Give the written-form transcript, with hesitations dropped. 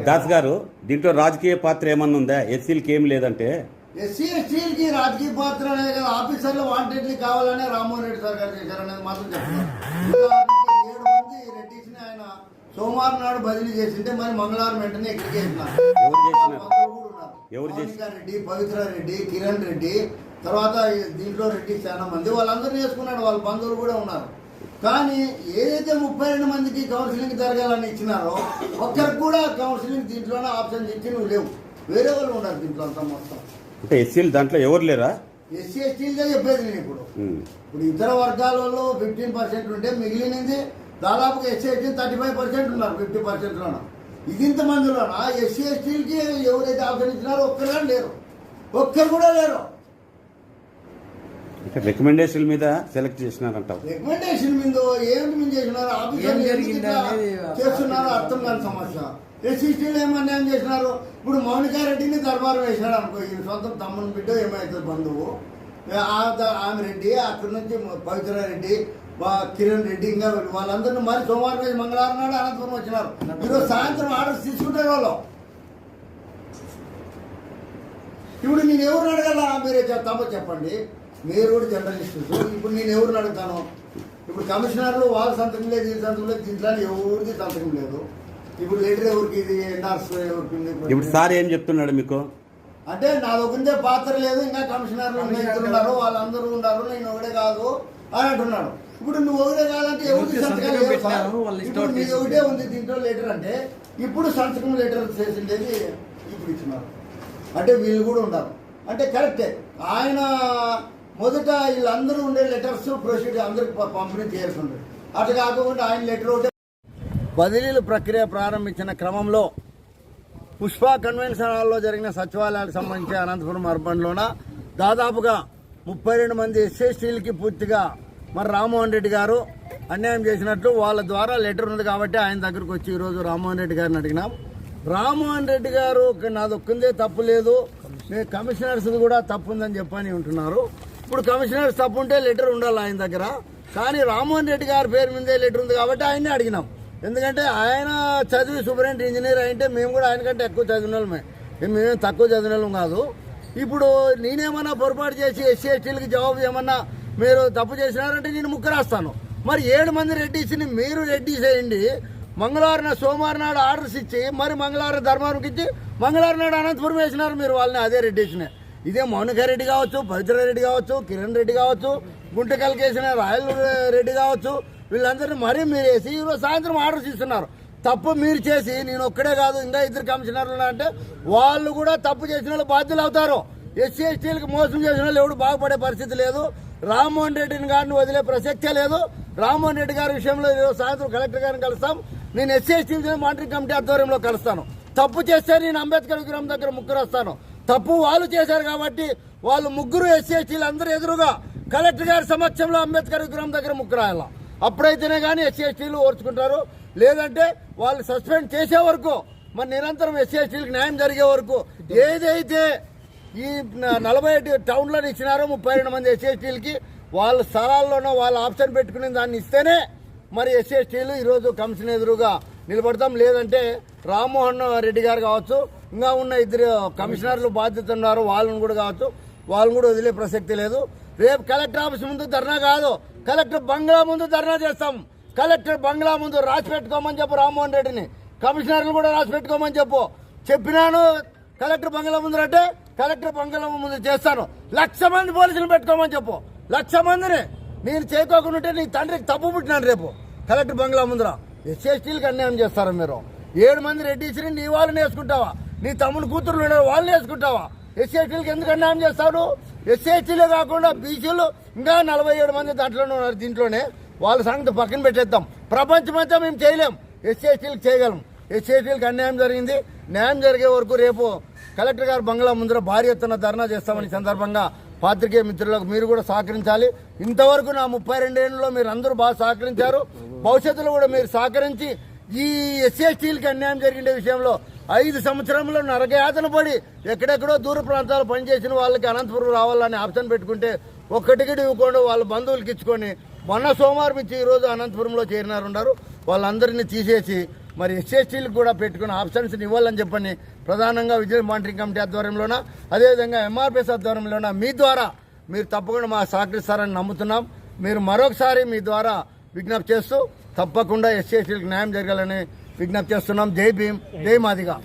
దాస్ గారు, దీంట్లో రాజకీయ పాత్ర ఏమన్నా ఉందా? ఎస్సీలకి ఏం లేదంటే ఎస్సీ ఎస్టీలకి రాజకీయ పాత్ర అనేది కదా, ఆఫీసర్లు వాంటెడ్లీ కావాలనే రామ్మోహన్ రెడ్డి సార్ గారు చేశారనేది మాత్రం చెప్తున్నారు. 7 మంది రెడ్డిస్ని ఆయన సోమవారం నాడు బదిలీ చేసింటే మరి మంగళవారం వెంటనే ఇక్కడికి వేసినారు. ఎవరు చేసిన రెడ్డి, పవిత్ర రెడ్డి, కిరణ్ రెడ్డి, తర్వాత దీంట్లో రెడ్డి చాలా మంది వాళ్ళందరూ వేసుకున్నాడు. వాళ్ళ బంధువులు కూడా ఉన్నారు. కానీ ఏదైతే 32 మందికి కౌన్సిలింగ్ జరగాలని ఇచ్చినారో ఒక్కరికి కూడా కౌన్సిలింగ్ దీంట్లోనే ఆప్షన్ ఇచ్చి నువ్వు లేవు. వేరే వాళ్ళు ఉన్నారు దీంట్లో అంతా మొత్తం. అంటే ఎస్సీలు దాంట్లో ఎవరు లేరా? ఎస్సీ ఎస్టీలదే చెప్పేది నేను ఇప్పుడు ఇతర వర్గాలలో 15% ఉంటే మిగిలినది దాదాపుగా ఎస్సీ ఎస్టీ 35% ఉన్నారు. 50%లోన ఇది ఇంతమందిలోన ఎస్సీ ఎస్టీలకి ఎవరైతే ఆప్షన్ ఇచ్చినారో ఒక్కరు లేరు. ఒక్కరు కూడా లేరు. రికమెండేషన్ మీద సెలెక్ట్ చేసినారంటావు? రికమెండేషన్ మీద ఏమిటి మీద చేసినారు? ఆఫీసర్ చేస్తున్నారో అర్థం కాని సమస్య. ఎస్సీస్టీలు ఏమన్యాయం చేసినారు? ఇప్పుడు మౌనికారెడ్డిని దర్బారు వేసినాడు అనుకో, ఈ సొంత తమ్ముని బిడ్డ ఏమవుతుంది బంధువు ఆమె రెడ్డి, అక్కడి నుంచి పవిత్ర రెడ్డి, కిరణ్ రెడ్డి, ఇంకా వాళ్ళందరినీ మరి సోమవారం రోజు మంగళవారం నాడు అనంతపురం వచ్చినారు. ఈరోజు సాయంత్రం ఆర్డర్స్ తీసుకుంటారు వాళ్ళు. ఇప్పుడు నేను ఎవరిని అడగాల? మీరే చెప్తామో చెప్పండి. మీరు కూడా జర్నలిస్టు. ఇప్పుడు నేను ఎవరిని అడుగుతాను? ఇప్పుడు కమిషనర్లు వాళ్ళ సంతకం లేదు, ఈ సంతకం లేదు, దీంట్లో ఎవరికి సంతకం లేదు. ఇప్పుడు లెటర్ ఎవరికి, ఇది ఎండార్స్ ఎవరికి? ఇప్పుడు సార్ ఏం చెప్తున్నాడు మీకు? అంటే నాదొకరిదే పాత్ర లేదు, ఇంకా కమిషనర్లు ఉన్నారు, వాళ్ళందరూ ఉన్నారు, నేను ఒకటే కాదు అని అంటున్నాడు. ఇప్పుడు నువ్వు ఒకటే కాదంటే ఎవరికి సంతకం లేదు? ఇప్పుడు నీది ఒకటే ఉంది దీంట్లో లెటర్ అంటే ఇప్పుడు సంతకం లెటర్ చేసిండేది ఇప్పుడు ఇచ్చినారు అంటే వీళ్ళు కూడా ఉన్నారు అంటే కరెక్టే. ఆయన మొదట వీళ్ళందరూ ఉండే లెటర్స్ ప్రొసీడర్ అందరికి పంపిణీ చేయాల్సి ఉంటుంది. అట్లా కాకుండా ఆయన లెటర్ ఒకటే. బదిలీల ప్రక్రియ ప్రారంభించిన క్రమంలో పుష్ప కన్వెన్షన్ హాల్లో జరిగిన సచివాలయాలకు సంబంధించి అనంతపురం అర్బన్లోన దాదాపుగా 32 మంది ఎస్సీస్టీలకి పూర్తిగా మరి రామ్మోహన్ రెడ్డి గారు అన్యాయం చేసినట్లు వాళ్ళ ద్వారా లెటర్ ఉంది కాబట్టి ఆయన దగ్గరకు వచ్చి ఈరోజు రామ్మోహన్ రెడ్డి గారిని అడిగినాం. రామ్మోహన్ రెడ్డి గారు నాది ఒక్కందే తప్పు లేదు, కమిషనర్స్ కూడా తప్పు ఉందని చెప్పని ఉంటున్నారు. ఇప్పుడు కమిషనర్స్ తప్పు ఉంటే లెటర్ ఉండాలి ఆయన దగ్గర. కానీ రామ్మోహన్ రెడ్డి గారి పేరు మీదే లెటర్ ఉంది కాబట్టి ఆయన్నే అడిగినాం. ఎందుకంటే ఆయన చదివి సూపరింటెండెంట్ ఇంజనీర్ అయింటే మేము కూడా ఆయన కంటే ఎక్కువ చదివిన వాళ్ళమే, మేమేం తక్కువ చదివిన వాళ్ళం కాదు. ఇప్పుడు నేనేమన్నా పొరపాటు చేసి ఎస్సీ ఎస్టీలకి జవాబు ఏమన్నా మీరు తప్పు చేసినారంటే నేను ముక్కు రాస్తాను. మరి 7 మంది రెడ్డిస్ని మీరు రెడ్డిస్ వేయండి, మంగళవారం సోమవారం నాడు ఆర్డర్స్ ఇచ్చి మరి మంగళవారం ధర్మానికి ఇచ్చి మంగళవారం నాడు అనంతపురం వేసినారు మీరు వాళ్ళని, అదే రెడ్డిస్ని. ఇదే మౌనికారెడ్డి కావచ్చు, పవిత్ర రెడ్డి కావచ్చు, కిరణ్ రెడ్డి కావచ్చు, గుంటకల్కి వేసిన రాయల్ రెడ్డి కావచ్చు, వీళ్ళందరినీ మరీ మీరు వేసి ఈరోజు సాయంత్రం ఆర్డర్స్ ఇస్తున్నారు. తప్పు మీరు చేసి నేను ఒక్కడే కాదు ఇంకా 2 కమిషనర్లు అంటే వాళ్ళు కూడా తప్పు చేసిన వాళ్ళు బాధ్యులు అవుతారు. ఎస్సీ ఎస్టీలకు మోసం చేసిన వాళ్ళు ఎవడు బాగుపడే పరిస్థితి లేదు. రామ్మోహన్ రెడ్డిని గారిని వదిలే ప్రసక్తే లేదు. రామ్మోహన్ రెడ్డి గారి విషయంలో ఈరోజు సాయంత్రం కలెక్టర్ గారిని కలుస్తాం. నేను ఎస్సీ ఎస్టీ మానిటరింగ్ కమిటీ ఆధ్వర్యంలో కలుస్తాను. తప్పు చేస్తే నేను అంబేద్కర్ విగ్రహం దగ్గర ముగ్గురు వస్తాను. తప్పు వాళ్ళు చేశారు కాబట్టి వాళ్ళు ముగ్గురు ఎస్సీ ఎస్టీలు అందరూ ఎదురుగా కలెక్టర్ గారి సమక్షంలో అంబేద్కర్ విగ్రహం దగ్గర ముగ్గురు రాయాల. అప్పుడైతేనే కానీ ఎస్సీ ఎస్టీలు ఓర్చుకుంటారు. లేదంటే వాళ్ళు సస్పెండ్ చేసే వరకు మరి నిరంతరం ఎస్సీ ఎస్టీలకు న్యాయం జరిగే వరకు ఏదైతే ఈ 40 టౌన్లను ఇచ్చినారో 32 మంది ఎస్సీ ఎస్టీలకి వాళ్ళ స్థలాల్లోనో వాళ్ళ ఆప్షన్ పెట్టుకుని దాన్ని ఇస్తేనే మరి ఎస్సీ ఎస్టీలు ఈరోజు కమిషన్ ఎదురుగా నిలబడతాం. లేదంటే రామ్మోహన్ రెడ్డి గారు కావచ్చు, ఇంకా ఉన్న 2 కమిషనర్లు బాధ్యత ఉన్నారు వాళ్ళని కూడా కావచ్చు, వాళ్ళని కూడా వదిలే ప్రసక్తి లేదు. రేపు కలెక్టర్ ఆఫీస్ ముందు ధర్నా కాదు, కలెక్టర్ బంగ్లా ముందు ధర్నా చేస్తాం. కలెక్టర్ బంగ్లా ముందు రాసి పెట్టుకోమని చెప్పు రామ్మోహన్ రెడ్డిని, కమిషనర్లు కూడా రాసి పెట్టుకోమని చెప్పినాను. కలెక్టర్ బంగ్లా ముందు అంటే కలెక్టర్ బంగ్లా ముందు చేస్తాను. 1,00,000 మంది పోలీసులు పెట్టుకోమని చెప్పు. 1,00,000 మందిని నేను చేయకోకుండా నీ తండ్రికి తప్పు పుట్టినాను రేపు కలెక్టర్ బంగ్లా ముందర. ఎస్సీ ఎస్టీలకు అన్యాయం చేస్తారా మీరు? 7 మంది రెడ్డిస్ని నీ వాళ్ళని వేసుకుంటావా? నీ తమ్ముడు కూతురు వాళ్ళని వేసుకుంటావా? ఎస్సీ ఎస్టీలకు ఎందుకు అన్యాయం చేస్తాడు? ఎస్సీ ఎస్టీలే కాకుండా బీసీలు ఇంకా 47 మంది దాంట్లోనే ఉన్నారు. దీంట్లోనే వాళ్ళ సంగతి పక్కన పెట్టేద్దాం. ప్రపంచమంతా మేము చేయలేం, ఎస్సీ ఎస్టీలకు చేయగలం. ఎస్సీ ఎస్టీలకు అన్యాయం జరిగింది, న్యాయం జరిగే వరకు రేపు కలెక్టర్ గారు బంగ్లా ముందర భారీ ఎత్తున ధర్నా చేస్తామని సందర్భంగా పాత్రికేయ మిత్రులకు మీరు కూడా సహకరించాలి. ఇంతవరకు నా 32 ఏళ్లలో మీరు అందరూ బాగా సహకరించారు. భవిష్యత్తులో కూడా మీరు సహకరించి ఈ ఎస్సీ ఎస్టీలకి అన్యాయం జరిగే విషయంలో 5 సంవత్సరంలో నరకయాతన పడి ఎక్కడెక్కడో దూర ప్రాంతాలు పనిచేసిన వాళ్ళకి అనంతపురం రావాలని ఆప్షన్ పెట్టుకుంటే ఒక్క టికెట్ ఇవ్వకుండా వాళ్ళ బంధువులకి ఇచ్చుకొని మొన్న సోమవారం ఇచ్చి ఈరోజు అనంతపురంలో చేరినారు. వాళ్ళందరినీ తీసేసి మరి ఎస్సీలకు కూడా పెట్టుకున్న ఆప్షన్స్ ఇవ్వాలని చెప్పని ప్రధానంగా విజిలెన్స్ మానిటరింగ్ కమిటీ ఆధ్వర్యంలోన అదేవిధంగా ఎంఆర్పిఎస్ ఆధ్వర్యంలోన మీ ద్వారా మీరు తప్పకుండా మా సహకరిస్తారని నమ్ముతున్నాం. మీరు మరొకసారి మీ ద్వారా విజ్ఞప్తి చేస్తూ తప్పకుండా ఎస్సీలకు న్యాయం జరగాలని విజ్ఞప్తి చేస్తున్నాం. జై భీమ్, జై మాదిగా.